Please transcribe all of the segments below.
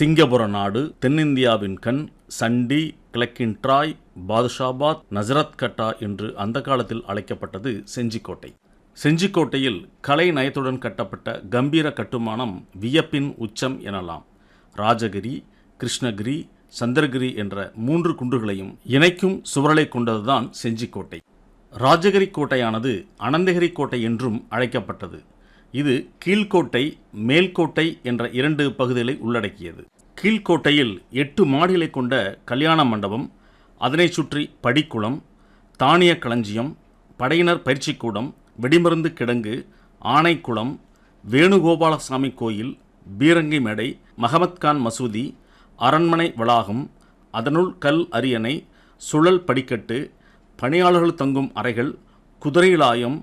சிங்கபுர நாடு, தென்னிந்தியாவின் கண், சண்டி, கிழக்கின் ட்ராய், பாதுஷாபாத், நசரத் கட்டா என்று அந்த காலத்தில் அழைக்கப்பட்டது செஞ்சிக்கோட்டை. செஞ்சிக்கோட்டையில் கலை நயத்துடன் கட்டப்பட்ட கம்பீர கட்டுமானம் வியப்பின் உச்சம் எனலாம். ராஜகிரி, கிருஷ்ணகிரி, சந்திரகிரி என்ற 3 குன்றுகளையும் இணைக்கும் சுவர்களை கொண்டதுதான் செஞ்சிக்கோட்டை. ராஜகிரி கோட்டையானது அனந்தகிரி கோட்டை என்றும் அழைக்கப்பட்டது. இது கீழ்கோட்டை, மேல்கோட்டை என்ற 2 பகுதிகளை உள்ளடக்கியது. கீழ்கோட்டையில் 8 மாடிகளை கொண்ட கல்யாண மண்டபம், அதனை சுற்றி படிக்குளம், தானிய களஞ்சியம், படையினர் பயிற்சிக்கூடம், வெடிமருந்து கிடங்கு, ஆனைக்குளம், வேணுகோபாலசாமி கோயில், பீரங்கி மேடை, மஹமத்கான் மசூதி, அரண்மனை வளாகம், அதனுள் கல் அரியணை, சுழல் படிக்கட்டு, பணியாளர்கள் தங்கும் அறைகள், குதிரைலாயம்,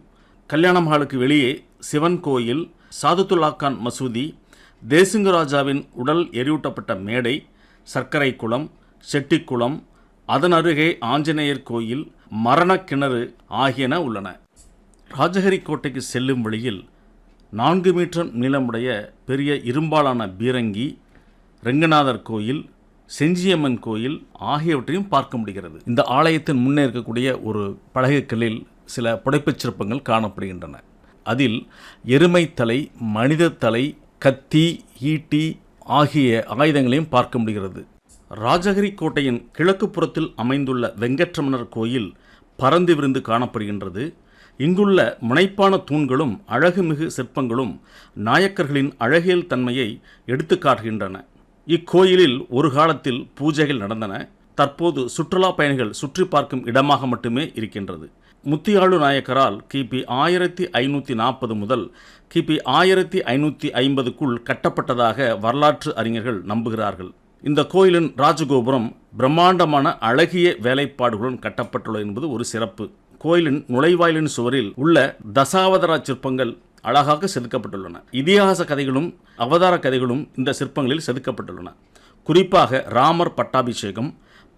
கல்யாண மகாலுக்கு வெளியே சிவன் கோயில், சாதுத்துல்லாக்கான் மசூதி, தேசிங்கராஜாவின் உடல் எரியூட்டப்பட்ட மேடை, சர்க்கரை குளம், செட்டிக்குளம், அதன் அருகே ஆஞ்சநேயர் கோயில், மரண கிணறு ஆகியன உள்ளன. ராஜகிரி கோட்டைக்கு செல்லும் வழியில் 4 மீட்டர் நீளமுடைய பெரிய இரும்பாலான பீரங்கி, ரெங்கநாதர் கோயில், செஞ்சியம்மன் கோயில் ஆகியவற்றையும் பார்க்க முடிகிறது. இந்த ஆலயத்தின் முன்னே இருக்கக்கூடிய ஒரு பலகைக்கல்லில் சில புடைப்புச் சிற்பங்கள் காணப்படுகின்றன. அதில் எருமை தலை, மனித தலை, கத்தி, ஈட்டி ஆகிய ஆயுதங்களையும் பார்க்க முடிகிறது. ராஜகிரி கோட்டையின் கிழக்கு புறத்தில் அமைந்துள்ள வெங்கட்ரமணர் கோயில் பரந்து விரிந்து காணப்படுகின்றது. இங்குள்ள முனைப்பான தூண்களும் அழகுமிகு சிற்பங்களும் நாயக்கர்களின் அழகியல் தன்மையை எடுத்து காட்டுகின்றன. இக்கோயிலில் ஒரு காலத்தில் பூஜைகள் நடந்தன. தற்போது சுற்றுலா பயணிகள் சுற்றி பார்க்கும் இடமாக மட்டுமே இருக்கின்றது. முத்தியாளு நாயக்கரால் கிபி 1540 முதல் கிபி 1550க்குள் கட்டப்பட்டதாக வரலாற்று அறிஞர்கள் நம்புகிறார்கள். இந்த கோயிலின் ராஜகோபுரம் பிரம்மாண்டமான அழகிய வேலைப்பாடுகளுடன் கட்டப்பட்டுள்ளது என்பது ஒரு சிறப்பு. கோயிலின் நுழைவாயிலின் சுவரில் உள்ள தசாவதார சிற்பங்கள் அழகாக செதுக்கப்பட்டுள்ளன. இதிகாச கதைகளும் அவதார கதைகளும் இந்த சிற்பங்களில் செதுக்கப்பட்டுள்ளன. குறிப்பாக ராமர் பட்டாபிஷேகம்,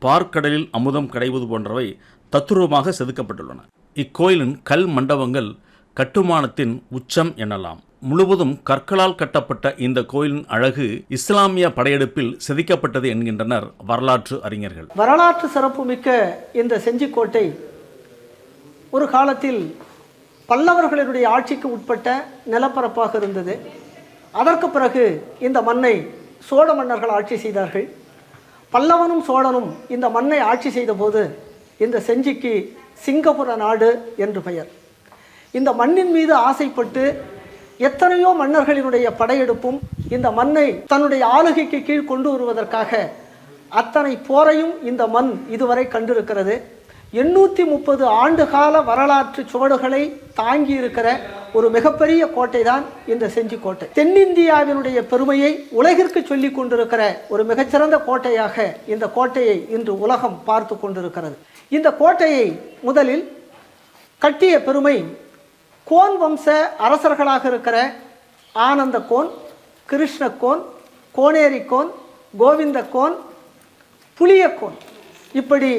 பார்க்கடலில் அமுதம் கிடைவது போன்றவை தத்துரூபமாக செதுக்கப்பட்டுள்ளன. இக்கோயிலின் கல் மண்டபங்கள் கட்டுமானத்தின் உச்சம் எனலாம். முழுவதும் கற்களால் கட்டப்பட்ட இந்த கோயிலின் அழகு இஸ்லாமிய படையெடுப்பில் செதுக்கப்பட்டது என்கின்றனர் வரலாற்று அறிஞர்கள். வரலாற்று சிறப்புமிக்க இந்த செஞ்சிக்கோட்டை ஒரு காலத்தில் பல்லவர்களுடைய ஆட்சிக்கு உட்பட்ட நிலப்பரப்பாக இருந்தது. அதற்கு பிறகு இந்த மண்ணை சோழ மன்னர்கள் ஆட்சி செய்தார்கள். பல்லவனும் சோழனும் இந்த மண்ணை ஆட்சி செய்த போது இந்த செஞ்சிக்கு சிங்கபுர நாடு என்று பெயர். இந்த மண்ணின் மீது ஆசைப்பட்டு எத்தனையோ மன்னர்களினுடைய படையெடுப்பும் இந்த மண்ணை தன்னுடைய ஆளுகைக்கு கீழ் கொண்டு வருவதற்காக அத்தனை போரையும் இந்த மண் இதுவரை கண்டிருக்கிறது. 830 ஆண்டு கால வரலாற்று சுவடுகளை தாங்கி இருக்கிற ஒரு மிகப்பெரிய கோட்டை தான் இந்த செஞ்சிக்கோட்டை. தென்னிந்தியாவினுடைய பெருமையை உலகிற்கு சொல்லி கொண்டிருக்கிற ஒரு மிகச்சிறந்த கோட்டையாக இந்த கோட்டையை இன்று உலகம் பார்த்து கொண்டிருக்கிறது. இந்த கோட்டையை முதலில் கட்டிய பெருமை கோன் வம்ச அரசர்களாக இருக்கிற ஆனந்தகோன், கிருஷ்ணகோன், கோனேரிக்கோன், கோவிந்தகோன், புளியக்கோன் இப்படி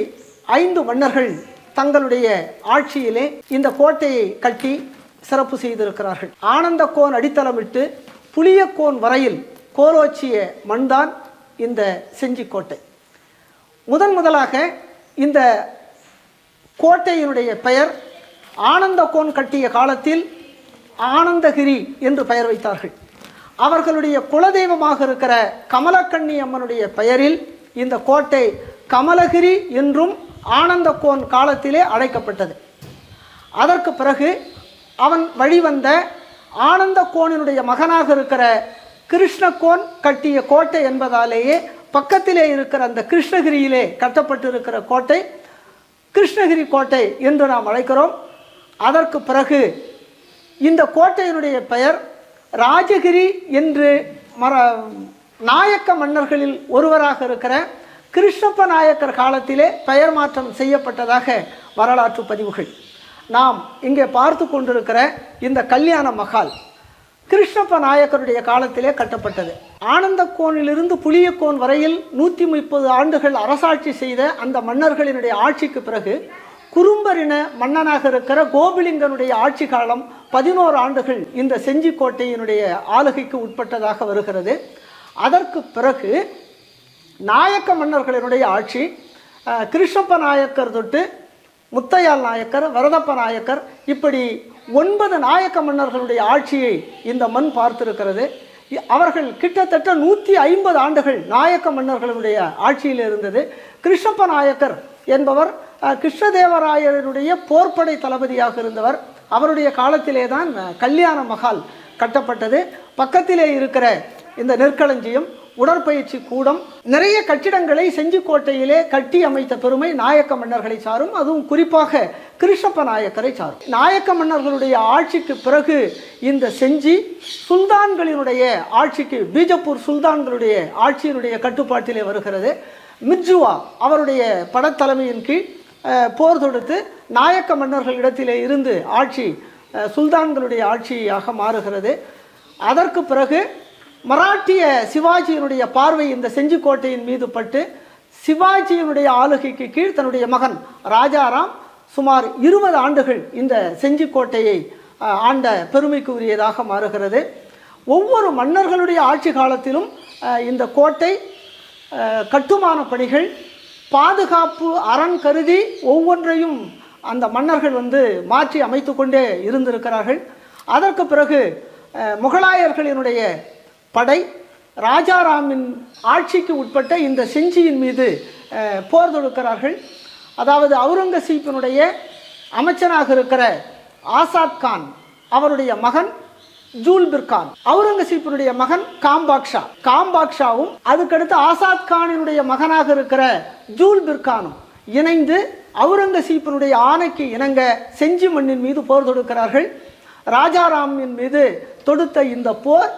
5 மன்னர்கள் தங்களுடைய ஆட்சியிலே இந்த கோட்டையை கட்டி சிறப்பு செய்திருக்கிறார்கள். ஆனந்தகோன் அடித்தளமிட்டு புளியக்கோன் வரையில் கோலோச்சிய மண்தான் இந்த செஞ்சிக்கோட்டை. முதலாக இந்த கோட்டையினுடைய பெயர் ஆனந்தகோன் கட்டிய காலத்தில் ஆனந்தகிரி என்று பெயர் வைத்தார்கள். அவர்களுடைய குலதெய்வமாக இருக்கிற கமலக்கண்ணி அம்மனுடைய பெயரில் இந்த கோட்டை கமலகிரி என்றும் ஆனந்தகோன் காலத்திலே அழைக்கப்பட்டது. அதற்கு பிறகு அவன் வழிவந்த ஆனந்தகோனினுடைய மகனாக இருக்கிற கிருஷ்ணகோன் கட்டிய கோட்டை என்பதாலேயே பக்கத்திலே இருக்கிற அந்த கிருஷ்ணகிரியிலே கட்டப்பட்டிருக்கிற கோட்டை கிருஷ்ணகிரி கோட்டை என்று நாம் அழைக்கிறோம். அதற்கு பிறகு இந்த கோட்டையினுடைய பெயர் ராஜகிரி என்று நாயக்க மன்னர்களில் ஒருவராக இருக்கிற கிருஷ்ணப்ப நாயக்கர் காலத்திலே பெயர் மாற்றம் செய்யப்பட்டதாக வரலாற்று பதிவுகள். நாம் இங்கே பார்த்து கொண்டிருக்கிற இந்த கல்யாண மகால் கிருஷ்ணப்ப நாயக்கருடைய காலத்திலே கட்டப்பட்டது. ஆனந்தகோனிலிருந்து புளியக்கோன் வரையில் 130 ஆண்டுகள் அரசாட்சி செய்த அந்த மன்னர்களினுடைய ஆட்சிக்கு பிறகு குறும்பரின மன்னனாக இருக்கிற கோபிலிங்கனுடைய ஆட்சி காலம் 11 ஆண்டுகள் இந்த செஞ்சிக்கோட்டையினுடைய ஆளுகைக்கு உட்பட்டதாக வருகிறது. அதற்கு பிறகு நாயக்க மன்னர்களினுடைய ஆட்சி கிருஷ்ணப்ப நாயக்கர் தொட்டு முத்தையால் நாயக்கர், வரதப்ப நாயக்கர், இப்படி 9 நாயக்க மன்னர்களுடைய ஆட்சியை இந்த மண் பார்த்திருக்கிறது. அவர்கள் கிட்டத்தட்ட 150 ஆண்டுகள் நாயக்க மன்னர்களுடைய ஆட்சியில் இருந்தது. கிருஷ்ணப்ப நாயக்கர் என்பவர் கிருஷ்ணதேவராயருடைய போர்ப்படை தளபதியாக இருந்தவர். அவருடைய காலத்திலே தான் கல்யாண மகால் கட்டப்பட்டது. பக்கத்திலே இருக்கிற இந்த நெற்களஞ்சியம், உடற்பயிற்சி கூடம், நிறைய கட்டிடங்களை செஞ்சிக்கோட்டையிலே கட்டி அமைத்த பெருமை நாயக்க மன்னர்களை சாரும். அதுவும் குறிப்பாக கிருஷ்ணப்ப நாயக்கரை சாரும். நாயக்க மன்னர்களுடைய ஆட்சிக்கு பிறகு இந்த செஞ்சி சுல்தான்களினுடைய ஆட்சிக்கு, பீஜப்பூர் சுல்தான்களுடைய ஆட்சியினுடைய கட்டுப்பாட்டிலே வருகிறது. மிர்ஜுவா அவருடைய படத்தலைமையின் கீழ் போர் தொடுத்து நாயக்க மன்னர்களிடத்திலே இருந்து ஆட்சி சுல்தான்களுடைய ஆட்சியாக மாறுகிறது. அதற்கு பிறகு மராட்டிய சிவாஜியினுடைய பார்வை இந்த செஞ்சிக்கோட்டையின் மீது பட்டு சிவாஜியினுடைய ஆளுகைக்கு கீழ் தன்னுடைய மகன் ராஜாராம் சுமார் 20 ஆண்டுகள் இந்த செஞ்சிக்கோட்டையை ஆண்ட பெருமைக்கு உரியதாக மாறுகிறது. ஒவ்வொரு மன்னர்களுடைய ஆட்சி காலத்திலும் இந்த கோட்டை கட்டுமான பணிகள், பாதுகாப்பு அரண் கருதி ஒவ்வொன்றையும் அந்த மன்னர்கள் மாற்றி அமைத்து கொண்டே இருந்திருக்கிறார்கள். அதற்கு பிறகு முகலாயர்களினுடைய படை ராஜாராமின் ஆட்சிக்கு உட்பட்ட இந்த செஞ்சியின் மீது போர் தொடுக்கிறார்கள். அதாவது அவுரங்கசீப்பினுடைய அமைச்சனாக இருக்கிற ஆசாத் கான் அவருடைய மகன் ஜூல்பிர் கான், அவுரங்கசீப்பினுடைய மகன் காம்பாக்ஷாவும் அதுக்கடுத்து ஆசாத் கானினுடைய மகனாக இருக்கிற ஜூல்பிர் கானும் இணைந்து அவுரங்கசீப்பினுடைய ஆணைக்கு இணங்க செஞ்சி மண்ணின் மீது போர் தொடுக்கிறார்கள். ராஜாராமின் மீது தொடுத்த இந்த போர்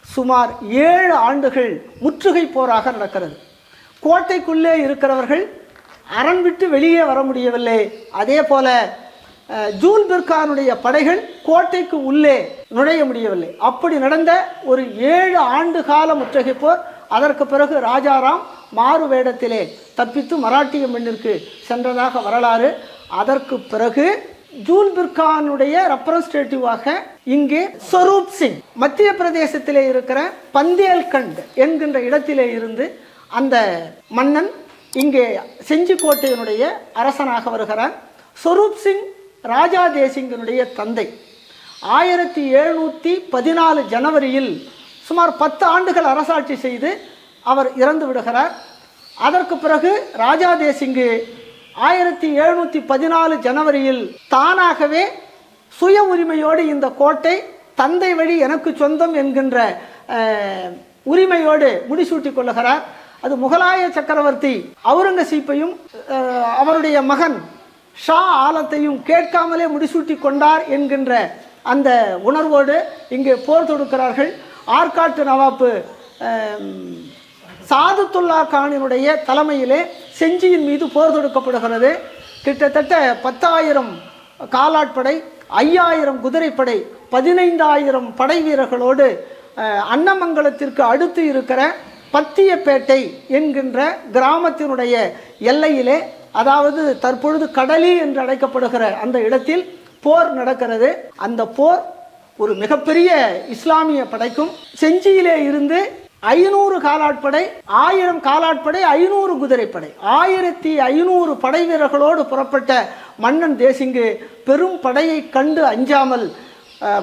சுமார் 7 ஆண்டுகள் முற்றுகை போராக நடக்கிறது. கோட்டைக்குள்ளே இருக்கிறவர்கள் அரண் விட்டு வெளியே வர முடியவில்லை. அதே போல ஜூல்பிர் கானுடைய படைகள் கோட்டைக்கு உள்ளே நுழைய முடியவில்லை. அப்படி நடந்த ஒரு 7 ஆண்டு கால முற்றுகை போர். அதற்கு பிறகு ராஜாராம் மாறு வேடத்திலே தப்பித்து மராட்டிய மண்ணிற்கு சென்றதாக வரலாறு. அதற்கு பிறகு ஜூல்பிர் கானுடைய ரெப்ரசன்டேட்டிவாக இங்கே ஸ்வரூப் சிங் மத்திய பிரதேசத்திலே இருக்கிற பந்தேல்கண்ட் என்கின்ற இடத்திலே இருந்து அந்த மன்னன் இங்கே செஞ்சிக்கோட்டையினுடைய அரசனாக வருகிறார். ஸ்வரூப் சிங் ராஜா தேசிங்கனுடைய தந்தை. 1714 ஜனவரியில் சுமார் 10 ஆண்டுகள் அரசாட்சி செய்து அவர் இறந்து விடுகிறார். அதற்கு பிறகு ராஜா தேசிங்கு 1714 ஜனவரியில் தானாகவே சுய உரிமையோடு இந்த கோட்டை தந்தை வழி எனக்கு சொந்தம் என்கின்ற உரிமையோடு முடிசூட்டி கொள்ளுகிறார். அது முகலாய சக்கரவர்த்தி அவுரங்கசீப்பையும் அவருடைய மகன் ஷா ஆலத்தையும் கேட்காமலே முடிசூட்டி கொண்டார் என்கின்ற அந்த உணர்வோடு இங்கே போர் தொடுக்கிறார்கள். ஆற்காட்டு நவாப்பு சாதுத்துல்லா கானினுடைய தலைமையிலே செஞ்சியின் மீது போர் தொடுக்கப்படுகிறது. கிட்டத்தட்ட 10,000 காலாட்படை, 5,000 குதிரைப்படை, 15,000 படை வீரர்களோடு அன்னமங்கலத்திற்கு அடுத்து இருக்கிற பத்தியப்பேட்டை என்கின்ற கிராமத்தினுடைய எல்லையிலே, அதாவது தற்பொழுது கடலி என்று அழைக்கப்படுகிற அந்த இடத்தில் போர் நடக்கிறது. அந்த போர் ஒரு மிகப்பெரிய இஸ்லாமிய படைக்கும் செஞ்சியிலே இருந்து 500 காலாட்படை, 1000 காலாட்படை, 500 குதிரைப்படை, 1500 படை வீரர்களோடு புறப்பட்ட மன்னன் தேசிங்கு பெரும் படையை கண்டு அஞ்சாமல்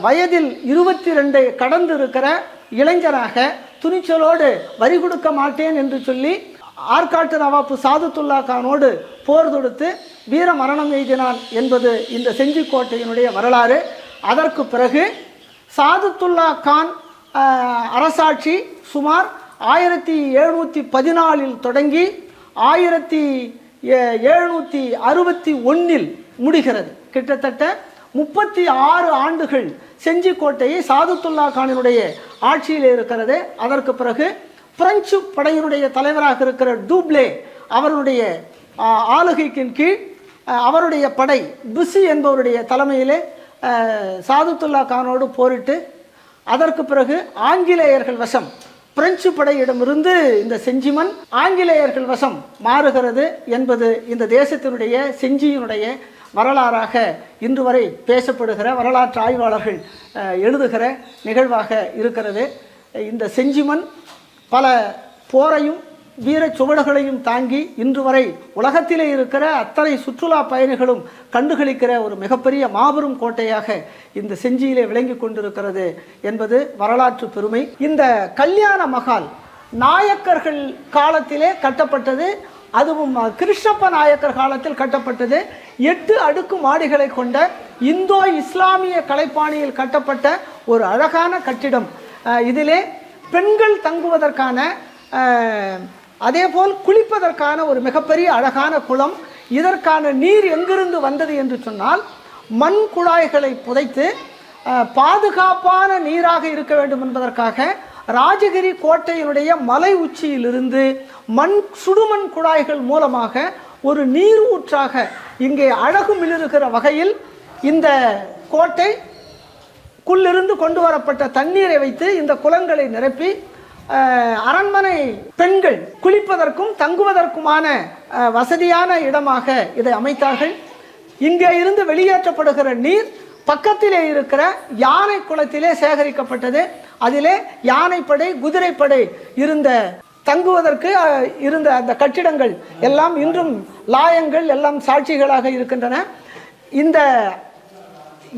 வயதில் 22 கடந்து இருக்கிற இளைஞராக துணிச்சலோடு வரி கொடுக்க மாட்டேன் என்று சொல்லி ஆற்காட்டு நவாப்பு சாதுத்துல்லா கானோடு போர் தொடுத்து வீர மரணம் எய்தினான் என்பது இந்த செஞ்சிக்கோட்டையினுடைய வரலாறு. அதற்கு பிறகு சாதுத்துல்லா கான் அரசாட்சி சுமார் 1714 தொடங்கி 1761 முடிகிறது. கிட்டத்தட்ட 36 ஆண்டுகள் செஞ்சிக்கோட்டையை சாதுத்துல்லா கானினுடைய ஆட்சியில் இருக்கிறது. அதற்கு பிறகு பிரெஞ்சு படையினுடைய தலைவராக இருக்கிற டூப்ளே அவருடைய ஆளுகைக்கின் கீழ் அவருடைய படை பிசி என்பவருடைய தலைமையிலே சாதுத்துல்லா கானோடு போரிட்டு அதற்கு பிறகு ஆங்கிலேயர்கள் வசம், பிரெஞ்சு படையிடமிருந்து இந்த செஞ்சிமண் ஆங்கிலேயர்கள் வசம் மாறுகிறது என்பது இந்த தேசத்தினுடைய செஞ்சியினுடைய வரலாறாக இன்று வரை பேசப்படுகிற வரலாற்று ஆய்வாளர்கள் எழுதுகிற நிகழ்வாக இருக்கிறது. இந்த செஞ்சிமண் பல போரையும் வீர சுவடுகளையும் தாங்கி இன்று வரை உலகத்திலே இருக்கிற அத்தனை சுற்றுலா பயணிகளும் கண்டுகளிக்கிற ஒரு மிகப்பெரிய மாபெரும் கோட்டையாக இந்த செஞ்சியிலே விளங்கி கொண்டிருக்கிறது என்பது வரலாற்று பெருமை. இந்த கல்யாண மகால் நாயக்கர்கள் காலத்திலே கட்டப்பட்டது, அதுவும் கிருஷ்ணப்ப நாயக்கர் காலத்தில் கட்டப்பட்டது. 8 அடுக்கு மாடிகளை கொண்ட இந்தோ இஸ்லாமிய கலைப்பாணியில் கட்டப்பட்ட ஒரு அழகான கட்டிடம். இதிலே பெண்கள் தங்குவதற்கான அதேபோல் குளிப்பதற்கான ஒரு மிகப்பெரிய அழகான குளம். இதற்கான நீர் எங்கிருந்து வந்தது என்று சொன்னால், மண் குழாய்களை புதைத்து பாதுகாப்பான நீராக இருக்க வேண்டும் என்பதற்காக ராஜகிரி கோட்டையினுடைய மலை உச்சியிலிருந்து சுடுமண் குழாய்கள் மூலமாக ஒரு நீர் ஊற்றாக இங்கே அழகு மிளிருகிற வகையில் இந்த கோட்டைக்குள்ளிருந்து கொண்டு வரப்பட்ட தண்ணீரை வைத்து இந்த குளங்களை நிரப்பி அரண்மனை பெண்கள் குளிப்பதற்கும் தங்குவதற்குமான வசதியான இடமாக இதை அமைத்தார்கள். இங்கே இருந்து வெளியேற்றப்படுகிற நீர் பக்கத்திலே இருக்கிற யானை குளத்திலே சேகரிக்கப்பட்டது. அதிலே யானைப்படை, குதிரைப்படை தங்குவதற்கு இருந்த அந்த கட்டிடங்கள் எல்லாம் இன்றும் லாயங்கள் எல்லாம் சாட்சிகளாக இருக்கின்றன. இந்த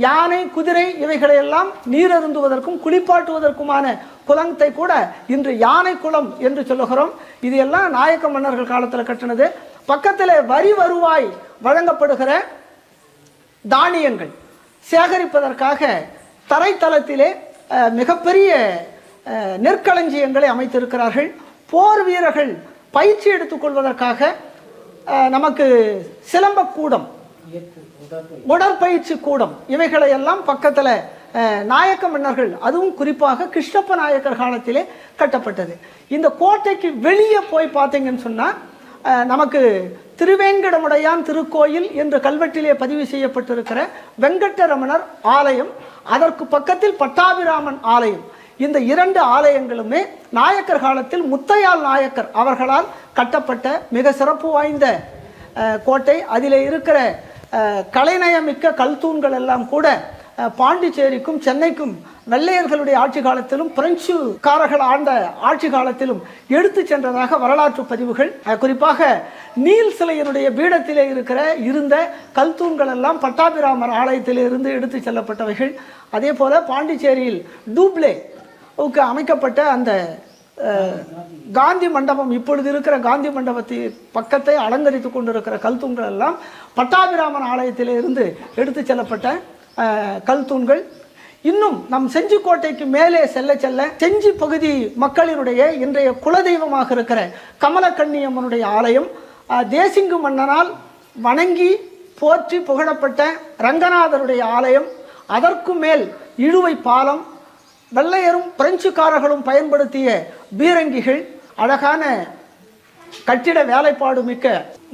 யானை, குதிரை இவைகளையெல்லாம் நீரருந்துவதற்கும் குளிப்பாட்டுவதற்குமான குளத்தை கூட இன்று யானை குளம் என்று சொல்லுகிறோம். இது எல்லாம் நாயக்க மன்னர்கள் காலத்தில் கட்டினது. பக்கத்தில் வரி வருவாய் வழங்கப்படுகிற தானியங்கள் சேகரிப்பதற்காக தரைத்தளத்திலே மிகப்பெரிய நெற்களஞ்சியங்களை அமைத்திருக்கிறார்கள். போர் வீரர்கள் பயிற்சி எடுத்துக்கொள்வதற்காக நமக்கு சிலம்பக்கூடம், உடற்பயிற்சி கூடம் இவைகளை எல்லாம் பக்கத்தில் நாயக்க மன்னர்கள், அதுவும் குறிப்பாக கிருஷ்ணப்ப நாயக்கர் காலத்திலே கட்டப்பட்டது. இந்த கோட்டைக்கு வெளியே போய் பார்த்தீங்கன்னு சொன்னால் நமக்கு திருவேங்கடமுடையான் திருக்கோயில் என்ற கல்வெட்டிலே பதிவு செய்யப்பட்டிருக்கிற வெங்கட்டரமணர் ஆலயம், அதற்கு பக்கத்தில் பட்டாபிராமன் ஆலயம், இந்த 2 ஆலயங்களுமே நாயக்கர் காலத்தில் முத்தையால் நாயக்கர் அவர்களால் கட்டப்பட்ட மிக சிறப்பு வாய்ந்த கோட்டை. அதில் இருக்கிற கலைநயமிக்க கல்தூண்கள் எல்லாம் கூட பாண்டிச்சேரிக்கும் சென்னைக்கும் வெள்ளையர்களுடைய ஆட்சி காலத்திலும் பிரெஞ்சுக்காரர்கள் ஆண்ட ஆட்சி காலத்திலும் எடுத்து சென்றதாக வரலாற்று பதிவுகள். குறிப்பாக நீல் சிலையினுடைய பீடத்திலே இருந்த கல்தூண்கள் எல்லாம் பட்டாபிராமர் ஆலயத்திலிருந்து எடுத்து செல்லப்பட்டவைகள். அதே போல பாண்டிச்சேரியில் டூப்ளேவுக்கு அமைக்கப்பட்ட அந்த காந்தி மண்டபம், இப்பொழுது இருக்கிற காந்தி மண்டபத்தின் பக்கத்தை அலங்கரித்து கொண்டிருக்கிற கல்தூண்கள் எல்லாம் பட்டாபிராமன் ஆலயத்திலிருந்து எடுத்து செல்லப்பட்ட கல்தூண்கள். இன்னும் நம் செஞ்சிக்கோட்டைக்கு மேலே செல்ல செஞ்சி பகுதி மக்களினுடைய இன்றைய குலதெய்வமாக இருக்கிற கமலக்கண்ணியம்மனுடைய ஆலயம், தேசிங்கு மன்னனால் வணங்கி போற்றி புகழப்பட்ட ரங்கநாதருடைய ஆலயம், அதற்கு மேல் இழுவை பாலம், வெள்ளையரும் பிரெஞ்சுக்காரர்களும் பயன்படுத்திய பீரங்கிகள், அழகான கட்டிட வேலைப்பாடு மிக்க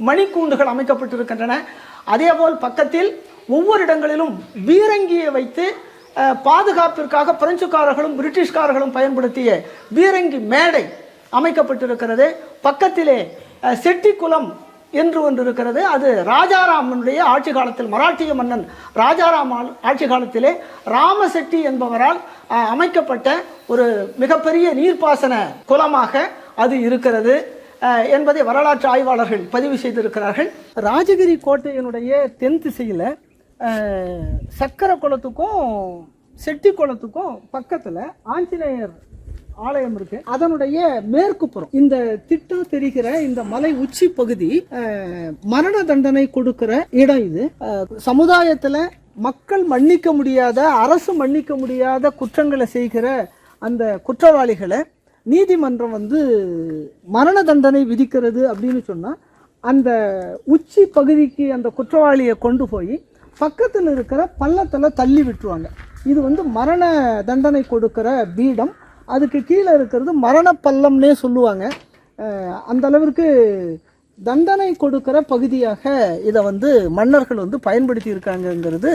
மணிக்கூண்டுகள் அமைக்கப்பட்டிருக்கின்றன. அதேபோல் பக்கத்தில் ஒவ்வொரு இடங்களிலும் பீரங்கியை வைத்து பாதுகாப்பிற்காக பிரெஞ்சுக்காரர்களும் பிரிட்டிஷ்காரர்களும் பயன்படுத்திய பீரங்கி மேடை அமைக்கப்பட்டிருக்கிறது. பக்கத்திலே செட்டிக்குளம் என்று ஒன்று இருக்கிறது. அது ராஜாராமனுடைய ஆட்சி காலத்தில், மராட்டிய மன்னன் ராஜாராம் ஆட்சி காலத்திலே ராமசெட்டி என்பவரால் அமைக்கப்பட்ட ஒரு மிகப்பெரிய நீர்ப்பாசன குளமாக அது இருக்கிறது என்பதை வரலாற்று ஆய்வாளர்கள் பதிவு செய்திருக்கிறார்கள். ராஜகிரி கோட்டையினுடைய தென் திசையில் சக்கர குளத்துக்கும் செட்டி குளத்துக்கும் பக்கத்தில் ஆஞ்சநேயர் ஆலயம் இருக்கு. அதனுடைய மேற்கு புறம் இந்த திட்டம் தெரிகிற இந்த மலை உச்சி பகுதி மரண தண்டனை கொடுக்கிற இடம். இது சமுதாயத்துல மக்கள் மன்னிக்க முடியாத, அரசு மன்னிக்க முடியாத குற்றங்களை செய்கிற அந்த குற்றவாளிகளை நீதிமன்றம் மரண தண்டனை விதிக்கிறது அப்படின்னு சொன்னா அந்த உச்சி பகுதிக்கு அந்த குற்றவாளியை கொண்டு போய் பக்கத்தில் இருக்கிற பள்ளத்தில் தள்ளி விட்டுருவாங்க. இது மரண தண்டனை கொடுக்கிற பீடம். அதுக்கு கீழே இருக்கிறது மரண பள்ளம்னே சொல்லுவாங்க. அந்த அளவிற்கு தண்டனை கொடுக்கிற பகுதியாக இதை மன்னர்கள் பயன்படுத்தி இருக்காங்கிறது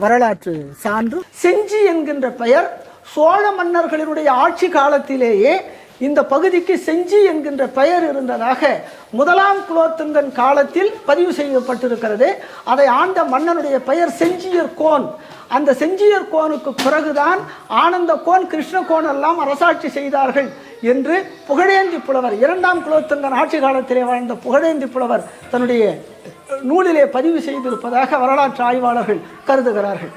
வரலாற்று சான்று. செஞ்சி என்கின்ற பெயர் சோழ மன்னர்களினுடைய ஆட்சி காலத்திலேயே இந்த பகுதிக்கு செஞ்சி என்கின்ற பெயர் இருந்ததாக முதலாம் குலோத்துங்கன் காலத்தில் பதிவு செய்யப்பட்டிருக்கிறது. அதை ஆண்ட மன்னனுடைய பெயர் செஞ்சியர் கோன். அந்த செஞ்சியர் கோனுக்கு பிறகுதான் ஆனந்த கோன், கிருஷ்ண கோன் எல்லாம் அரசாட்சி செய்தார்கள் என்று புகழேந்தி புலவர், 2ஆம் குலோத்துங்கன் ஆட்சி காலத்திலே வாழ்ந்த புகழேந்தி புலவர் தன்னுடைய நூலிலே பதிவு செய்திருப்பதாக வரலாற்று ஆய்வாளர்கள் கருதுகிறார்கள்.